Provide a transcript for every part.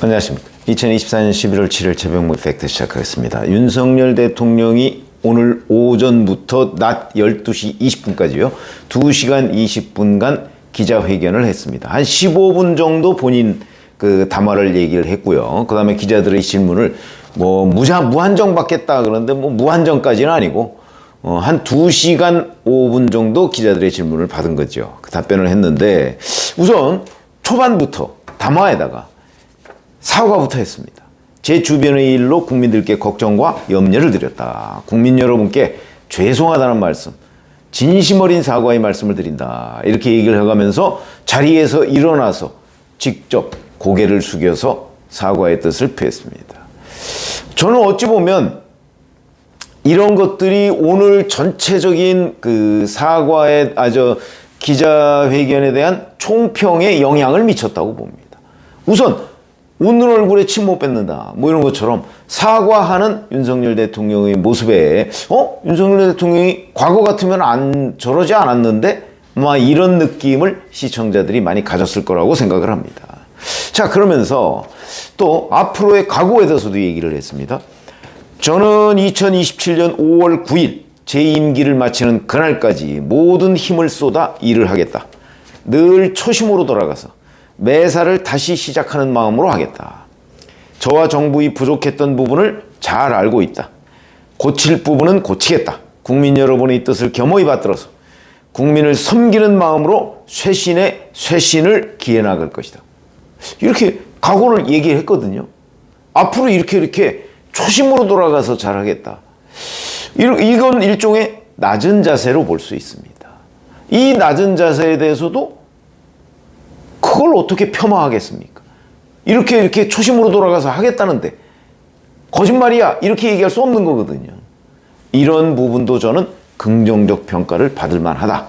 안녕하십니까. 2024년 11월 7일 최병무 팩트 시작하겠습니다. 윤석열 대통령이 오늘 오전부터 낮 12시 20분까지요. 2시간 20분간 기자회견을 했습니다. 한 15분 정도 본인 그 담화를 얘기를 했고요. 그 다음에 기자들의 질문을 뭐 무한정 받겠다 그러는데 뭐 무한정까지는 아니고 한 2시간 5분 정도 기자들의 질문을 받은 거죠. 그 답변을 했는데 우선 초반부터 담화에다가 사과부터 했습니다. 제 주변의 일로 국민들께 걱정과 염려를 드렸다. 국민 여러분께 죄송하다는 말씀, 진심 어린 사과의 말씀을 드린다. 이렇게 얘기를 해가면서 자리에서 일어나서 직접 고개를 숙여서 사과의 뜻을 표했습니다. 저는 어찌 보면 이런 것들이 오늘 전체적인 그 사과의 기자회견에 대한 총평에 영향을 미쳤다고 봅니다. 우선 웃는 얼굴에 침 못 뱉는다 뭐 이런 것처럼 사과하는 윤석열 대통령의 모습에 윤석열 대통령이 과거 같으면 저러지 않았는데 막 이런 느낌을 시청자들이 많이 가졌을 거라고 생각을 합니다. 자, 그러면서 또 앞으로의 각오에 대해서도 얘기를 했습니다. 저는 2027년 5월 9일 제 임기를 마치는 그날까지 모든 힘을 쏟아 일을 하겠다. 늘 초심으로 돌아가서 매사를 다시 시작하는 마음으로 하겠다. 저와 정부의 부족했던 부분을 잘 알고 있다. 고칠 부분은 고치겠다. 국민 여러분의 뜻을 겸허히 받들어서 국민을 섬기는 마음으로 쇄신을 기해나갈 것이다. 이렇게 각오를 얘기했거든요. 앞으로 이렇게 초심으로 돌아가서 잘하겠다. 이건 일종의 낮은 자세로 볼 수 있습니다. 이 낮은 자세에 대해서도 그걸 어떻게 폄하하겠습니까? 이렇게 초심으로 돌아가서 하겠다는데 거짓말이야 이렇게 얘기할 수 없는 거거든요. 이런 부분도 저는 긍정적 평가를 받을 만하다.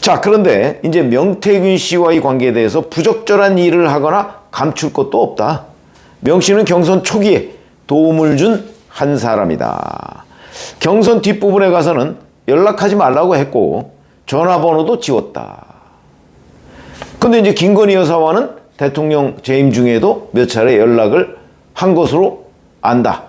자, 그런데 이제 명태균 씨와의 관계에 대해서 부적절한 일을 하거나 감출 것도 없다. 명 씨는 경선 초기에 도움을 준 한 사람이다. 경선 뒷부분에 가서는 연락하지 말라고 했고 전화번호도 지웠다. 근데 이제 김건희 여사와는 대통령 재임 중에도 몇 차례 연락을 한 것으로 안다.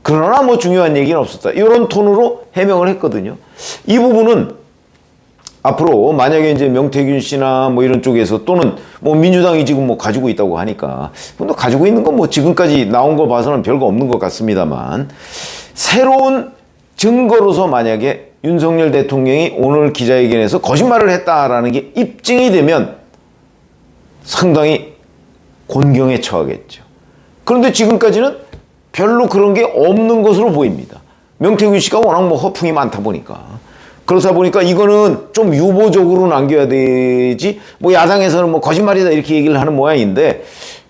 그러나 뭐 중요한 얘기는 없었다. 이런 톤으로 해명을 했거든요. 이 부분은 앞으로 만약에 이제 명태균 씨나 뭐 이런 쪽에서 또는 뭐 민주당이 지금 뭐 가지고 있다고 하니까 또 가지고 있는 건 뭐 지금까지 나온 거 봐서는 별거 없는 것 같습니다만 새로운 증거로서 만약에 윤석열 대통령이 오늘 기자회견에서 거짓말을 했다라는 게 입증이 되면 상당히 곤경에 처하겠죠. 그런데 지금까지는 별로 그런 게 없는 것으로 보입니다. 명태균 씨가 워낙 뭐 허풍이 많다 보니까. 그렇다 보니까 이거는 좀 유보적으로 남겨야 되지, 뭐 야당에서는 뭐 거짓말이다 이렇게 얘기를 하는 모양인데,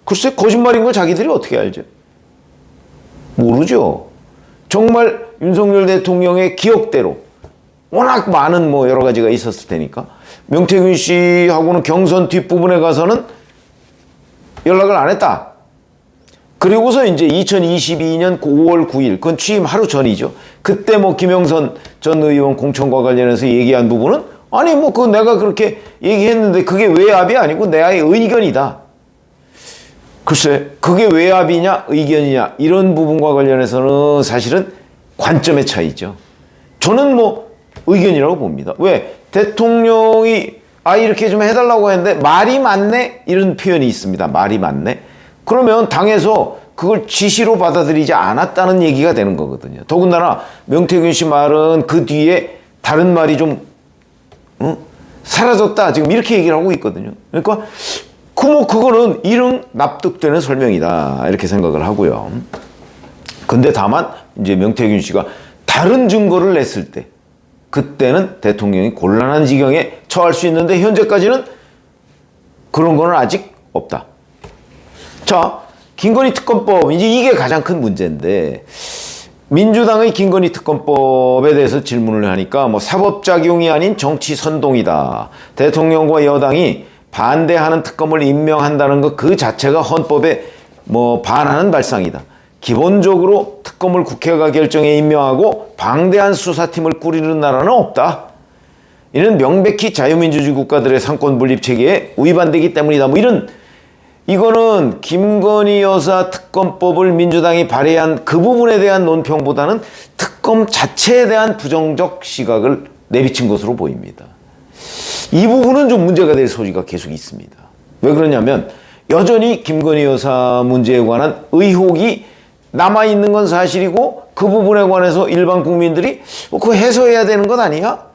글쎄 거짓말인 걸 자기들이 어떻게 알죠? 모르죠. 정말 윤석열 대통령의 기억대로 워낙 많은 뭐 여러 가지가 있었을 테니까 명태균 씨하고는 경선 뒷부분에 가서는 연락을 안 했다. 그리고서 이제 2022년 5월 9일, 그건 취임 하루 전이죠. 그때 뭐 김영선 전 의원 공천과 관련해서 얘기한 부분은 아니 뭐 그 내가 그렇게 얘기했는데 그게 외압이 아니고 내의 의견이다. 글쎄 그게 외압이냐 의견이냐 이런 부분과 관련해서는 사실은 관점의 차이죠. 저는 뭐 의견이라고 봅니다. 왜? 대통령이 이렇게 좀 해달라고 했는데 말이 맞네? 이런 표현이 있습니다. 말이 맞네? 그러면 당에서 그걸 지시로 받아들이지 않았다는 얘기가 되는 거거든요. 더군다나 명태균 씨 말은 그 뒤에 다른 말이 좀 사라졌다 지금 이렇게 얘기를 하고 있거든요. 그러니까 그거는 이런 납득되는 설명이다 이렇게 생각을 하고요. 근데 다만 이제 명태균 씨가 다른 증거를 냈을 때 그때는 대통령이 곤란한 지경에 처할 수 있는데 현재까지는 그런 거는 아직 없다. 자, 김건희 특검법, 이제 이게 가장 큰 문제인데, 민주당의 김건희 특검법에 대해서 질문을 하니까, 뭐, 사법작용이 아닌 정치 선동이다. 대통령과 여당이 반대하는 특검을 임명한다는 것 그 자체가 헌법에 뭐, 반하는 발상이다. 기본적으로 특검을 국회가 결정해 임명하고 방대한 수사팀을 꾸리는 나라는 없다. 이는 명백히 자유민주주의 국가들의 상권 분립 체계에 위반되기 때문이다. 뭐 이거는 김건희 여사 특검법을 민주당이 발의한 그 부분에 대한 논평보다는 특검 자체에 대한 부정적 시각을 내비친 것으로 보입니다. 이 부분은 좀 문제가 될 소지가 계속 있습니다. 왜 그러냐면 여전히 김건희 여사 문제에 관한 의혹이 남아있는 건 사실이고 그 부분에 관해서 일반 국민들이 그거 해소해야 되는 것 아니야?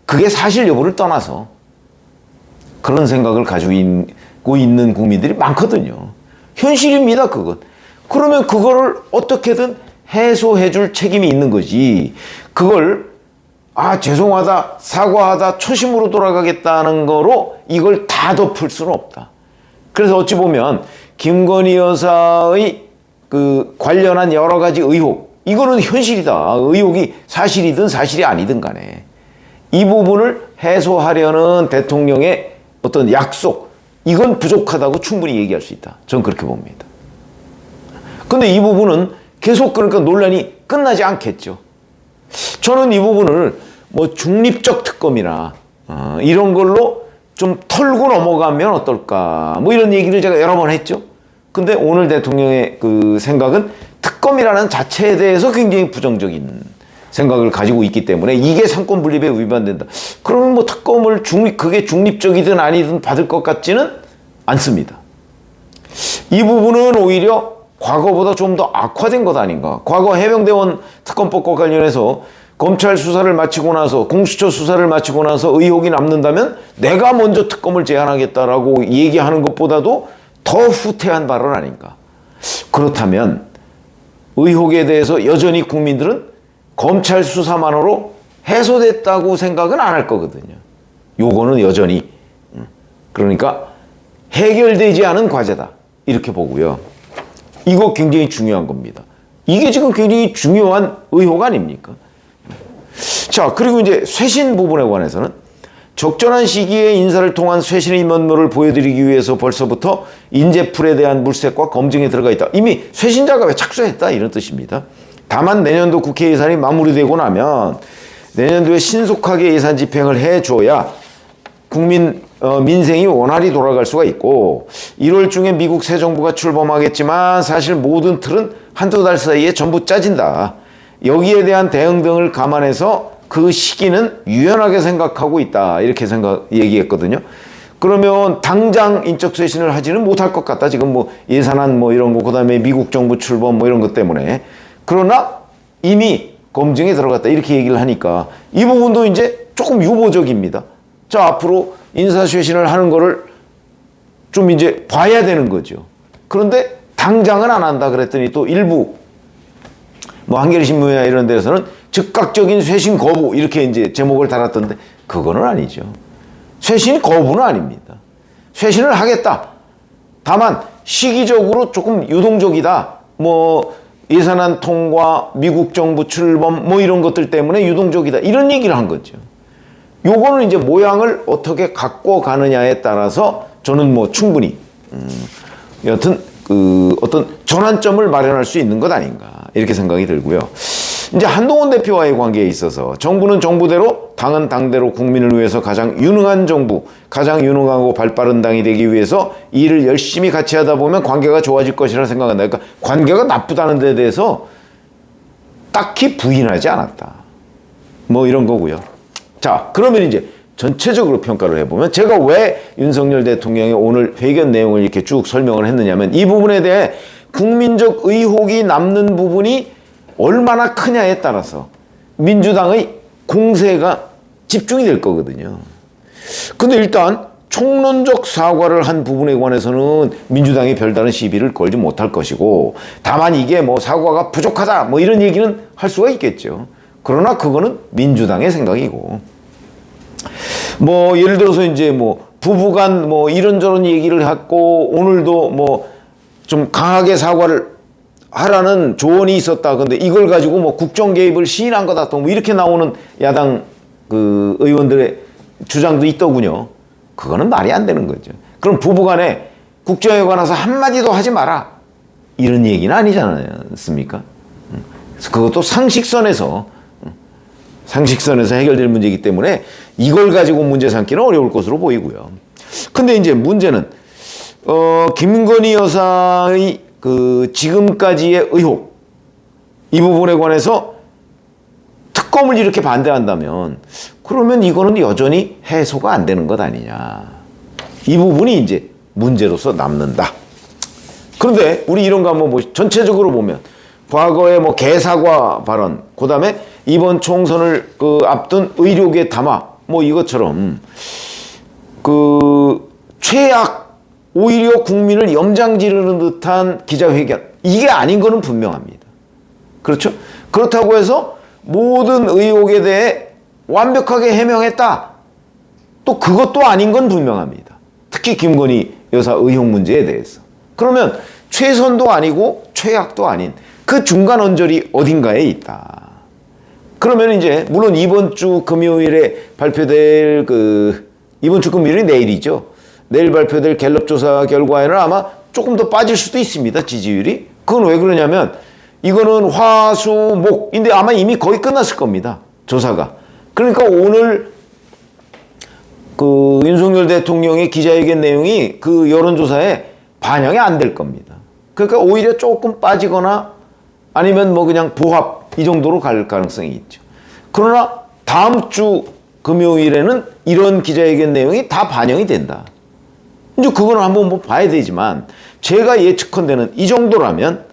그게 사실 여부를 떠나서 그런 생각을 가지고 있는 국민들이 많거든요. 현실입니다, 그건. 그러면 그거를 어떻게든 해소해 줄 책임이 있는 거지. 그걸 죄송하다, 사과하다, 초심으로 돌아가겠다는 거로 이걸 다 덮을 수는 없다. 그래서 어찌 보면 김건희 여사의 그 관련한 여러 가지 의혹, 이거는 현실이다. 의혹이 사실이든 사실이 아니든 간에 이 부분을 해소하려는 대통령의 어떤 약속, 이건 부족하다고 충분히 얘기할 수 있다. 저는 그렇게 봅니다. 근데 이 부분은 계속 그러니까 논란이 끝나지 않겠죠. 저는 이 부분을 뭐 중립적 특검이나 이런 걸로 좀 털고 넘어가면 어떨까, 뭐 이런 얘기를 제가 여러 번 했죠. 근데 오늘 대통령의 그 생각은 특검이라는 자체에 대해서 굉장히 부정적인 생각을 가지고 있기 때문에 이게 상권 분립에 위반된다. 그러면 뭐 특검을 그게 중립적이든 아니든 받을 것 같지는 않습니다. 이 부분은 오히려 과거보다 좀 더 악화된 것 아닌가. 과거 해병대원 특검법과 관련해서 검찰 수사를 마치고 나서 공수처 수사를 마치고 나서 의혹이 남는다면 내가 먼저 특검을 제안하겠다라고 얘기하는 것보다도 더 후퇴한 발언 아닌가. 그렇다면 의혹에 대해서 여전히 국민들은 검찰 수사만으로 해소됐다고 생각은 안 할 거거든요. 요거는 여전히 그러니까 해결되지 않은 과제다 이렇게 보고요. 이거 굉장히 중요한 겁니다. 이게 지금 굉장히 중요한 의혹 아닙니까? 자, 그리고 이제 쇄신 부분에 관해서는 적절한 시기에 인사를 통한 쇄신의 면모를 보여드리기 위해서 벌써부터 인재풀에 대한 물색과 검증에 들어가 있다. 이미 쇄신자가 왜 착수했다 이런 뜻입니다. 다만 내년도 국회 예산이 마무리되고 나면 내년도에 신속하게 예산 집행을 해줘야 민생이 원활히 돌아갈 수가 있고 1월 중에 미국 새 정부가 출범하겠지만 사실 모든 틀은 한두 달 사이에 전부 짜진다. 여기에 대한 대응 등을 감안해서 그 시기는 유연하게 생각하고 있다. 이렇게 얘기했거든요. 그러면 당장 인적 쇄신을 하지는 못할 것 같다. 지금 뭐 예산안 뭐 이런 거, 그 다음에 미국 정부 출범 뭐 이런 것 때문에. 그러나 이미 검증에 들어갔다. 이렇게 얘기를 하니까 이 부분도 이제 조금 유보적입니다. 자, 앞으로 인사쇄신을 하는 거를 좀 이제 봐야 되는 거죠. 그런데 당장은 안 한다 그랬더니 또 일부 뭐 한겨레신문이나 이런 데서는 즉각적인 쇄신 거부 이렇게 이제 제목을 달았던데 그거는 아니죠. 쇄신 거부는 아닙니다. 쇄신을 하겠다. 다만 시기적으로 조금 유동적이다. 뭐 예산안 통과, 미국 정부 출범 뭐 이런 것들 때문에 유동적이다. 이런 얘기를 한 거죠. 요거는 이제 모양을 어떻게 갖고 가느냐에 따라서 저는 뭐 충분히 여튼 그 어떤 전환점을 마련할 수 있는 것 아닌가 이렇게 생각이 들고요. 이제 한동훈 대표와의 관계에 있어서 정부는 정부대로 당은 당대로 국민을 위해서 가장 유능한 정부, 가장 유능하고 발빠른 당이 되기 위해서 일을 열심히 같이 하다 보면 관계가 좋아질 것이라 생각한다. 그러니까 관계가 나쁘다는 데 대해서 딱히 부인하지 않았다. 뭐 이런 거고요. 자, 그러면 이제 전체적으로 평가를 해보면 제가 왜 윤석열 대통령의 오늘 회견 내용을 이렇게 쭉 설명을 했느냐면 이 부분에 대해 국민적 의혹이 남는 부분이 얼마나 크냐에 따라서 민주당의 공세가 집중이 될 거거든요. 근데 일단 총론적 사과를 한 부분에 관해서는 민주당이 별다른 시비를 걸지 못할 것이고 다만 이게 뭐 사과가 부족하다 뭐 이런 얘기는 할 수가 있겠죠. 그러나 그거는 민주당의 생각이고 뭐 예를 들어서 이제 뭐 부부간 뭐 이런저런 얘기를 했고 오늘도 뭐 좀 강하게 사과를 하라는 조언이 있었다. 근데 이걸 가지고 뭐 국정 개입을 시인한 거다. 또 뭐 이렇게 나오는 야당 그 의원들의 주장도 있더군요. 그거는 말이 안 되는 거죠. 그럼 부부간에 국정에 관해서 한마디도 하지 마라. 이런 얘기는 아니지 않습니까? 그것도 상식선에서 해결될 문제이기 때문에 이걸 가지고 문제 삼기는 어려울 것으로 보이고요. 근데 이제 문제는 김건희 여사의 그 지금까지의 의혹 이 부분에 관해서 특검을 이렇게 반대한다면 그러면 이거는 여전히 해소가 안 되는 것 아니냐. 이 부분이 이제 문제로서 남는다. 그런데 우리 이런 거 한번 전체적으로 보면 과거에 뭐 개사과 발언, 그 다음에 이번 총선을 그 앞둔 의료계 담화, 뭐 이것처럼 그 최악, 오히려 국민을 염장 지르는 듯한 기자회견, 이게 아닌 거는 분명합니다. 그렇죠? 그렇다고 해서 모든 의혹에 대해 완벽하게 해명했다. 또 그것도 아닌 건 분명합니다. 특히 김건희 여사 의혹 문제에 대해서. 그러면 최선도 아니고 최악도 아닌 그 중간 언저리 어딘가에 있다. 그러면 이제 물론 이번 주 금요일에 발표될 이번 주 금요일이 내일이죠. 내일 발표될 갤럽 조사 결과에는 아마 조금 더 빠질 수도 있습니다. 지지율이. 그건 왜 그러냐면 이거는 화, 수, 목인데 아마 이미 거의 끝났을 겁니다. 조사가. 그러니까 오늘 그 윤석열 대통령의 기자회견 내용이 그 여론조사에 반영이 안 될 겁니다. 그러니까 오히려 조금 빠지거나 아니면 뭐 그냥 보합 이 정도로 갈 가능성이 있죠. 그러나 다음 주 금요일에는 이런 기자회견 내용이 다 반영이 된다. 이제 그거는 한번 뭐 봐야 되지만 제가 예측컨대는 이 정도라면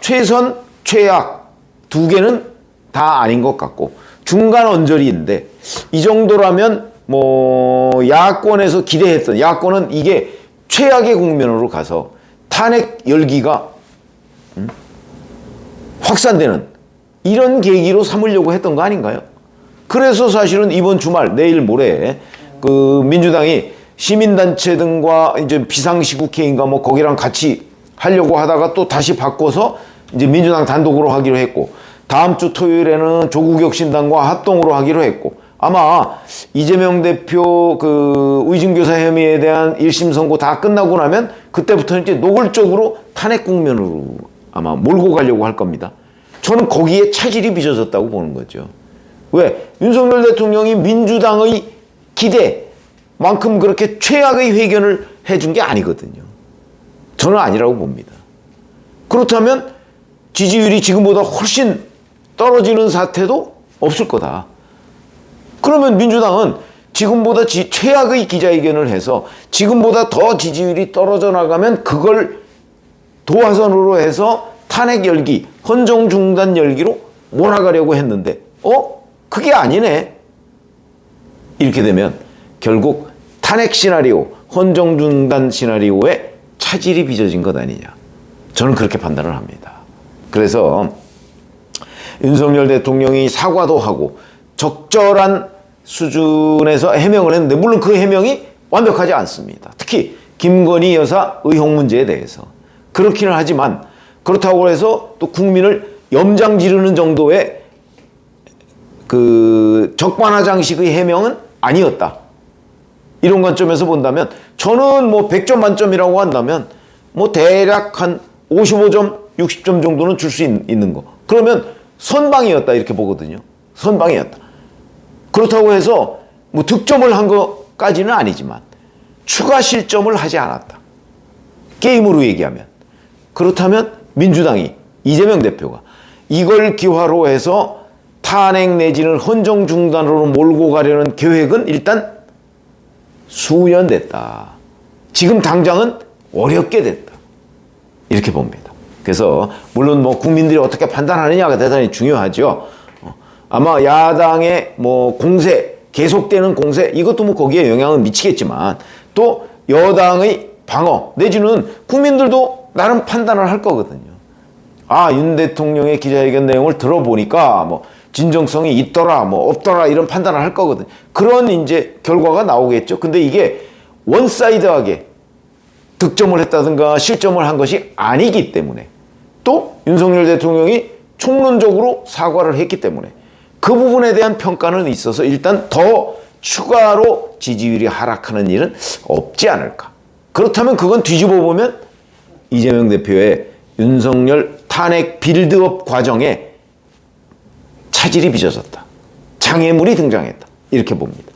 최선, 최악 두 개는 다 아닌 것 같고 중간 언저리인데 이 정도라면 뭐 야권에서 기대했던 야권은 이게 최악의 국면으로 가서 탄핵 열기가 확산되는 이런 계기로 삼으려고 했던 거 아닌가요? 그래서 사실은 이번 주말 내일 모레 그 민주당이 시민단체 등과 이제 비상시국회인가 뭐 거기랑 같이 하려고 하다가 또 다시 바꿔서 이제 민주당 단독으로 하기로 했고 다음 주 토요일에는 조국혁신당과 합동으로 하기로 했고 아마 이재명 대표 그 의중교사 혐의에 대한 1심 선고 다 끝나고 나면 그때부터는 이제 노골적으로 탄핵 국면으로 아마 몰고 가려고 할 겁니다. 저는 거기에 차질이 빚어졌다고 보는 거죠. 왜? 윤석열 대통령이 민주당의 기대만큼 그렇게 최악의 회견을 해준 게 아니거든요. 저는 아니라고 봅니다. 그렇다면 지지율이 지금보다 훨씬 떨어지는 사태도 없을 거다. 그러면 민주당은 지금보다 최악의 기자회견을 해서 지금보다 더 지지율이 떨어져 나가면 그걸 도화선으로 해서 탄핵 열기, 헌정 중단 열기로 몰아가려고 했는데 그게 아니네. 이렇게 되면 결국 탄핵 시나리오, 헌정 중단 시나리오에 차질이 빚어진 것 아니냐. 저는 그렇게 판단을 합니다. 그래서 윤석열 대통령이 사과도 하고 적절한 수준에서 해명을 했는데 물론 그 해명이 완벽하지 않습니다. 특히 김건희 여사 의혹 문제에 대해서. 그렇기는 하지만 그렇다고 해서 또 국민을 염장 지르는 정도의 그 적반하장식의 해명은 아니었다. 이런 관점에서 본다면 저는 뭐 100점 만점이라고 한다면 뭐 대략 한 55점, 60점 정도는 줄 수 있는 거. 그러면 선방이었다 이렇게 보거든요. 선방이었다. 그렇다고 해서 뭐 득점을 한 것까지는 아니지만 추가 실점을 하지 않았다. 게임으로 얘기하면. 그렇다면 민주당이 이재명 대표가 이걸 기화로 해서 탄핵 내지는 헌정 중단으로 몰고 가려는 계획은 일단 수연됐다. 지금 당장은 어렵게 됐다. 이렇게 봅니다. 그래서 물론 뭐 국민들이 어떻게 판단하느냐가 대단히 중요하죠. 아마 야당의 뭐 공세, 계속되는 공세 이것도 뭐 거기에 영향을 미치겠지만 또 여당의 방어 내지는 국민들도 나름 판단을 할 거거든요. 윤 대통령의 기자회견 내용을 들어보니까 뭐 진정성이 있더라, 뭐 없더라 이런 판단을 할 거거든요. 그런 이제 결과가 나오겠죠. 근데 이게 원사이드하게 득점을 했다든가 실점을 한 것이 아니기 때문에 또 윤석열 대통령이 총론적으로 사과를 했기 때문에 그 부분에 대한 평가는 있어서 일단 더 추가로 지지율이 하락하는 일은 없지 않을까. 그렇다면 그건 뒤집어 보면 이재명 대표의 윤석열 탄핵 빌드업 과정에 차질이 빚어졌다. 장애물이 등장했다. 이렇게 봅니다.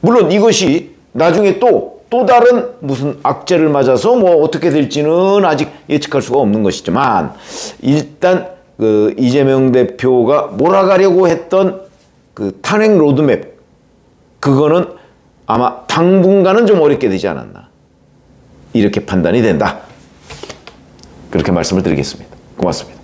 물론 이것이 나중에 또 다른 무슨 악재를 맞아서 뭐 어떻게 될지는 아직 예측할 수가 없는 것이지만 일단 그 이재명 대표가 몰아가려고 했던 그 탄핵 로드맵 그거는 아마 당분간은 좀 어렵게 되지 않았나 이렇게 판단이 된다. 그렇게 말씀을 드리겠습니다. 고맙습니다.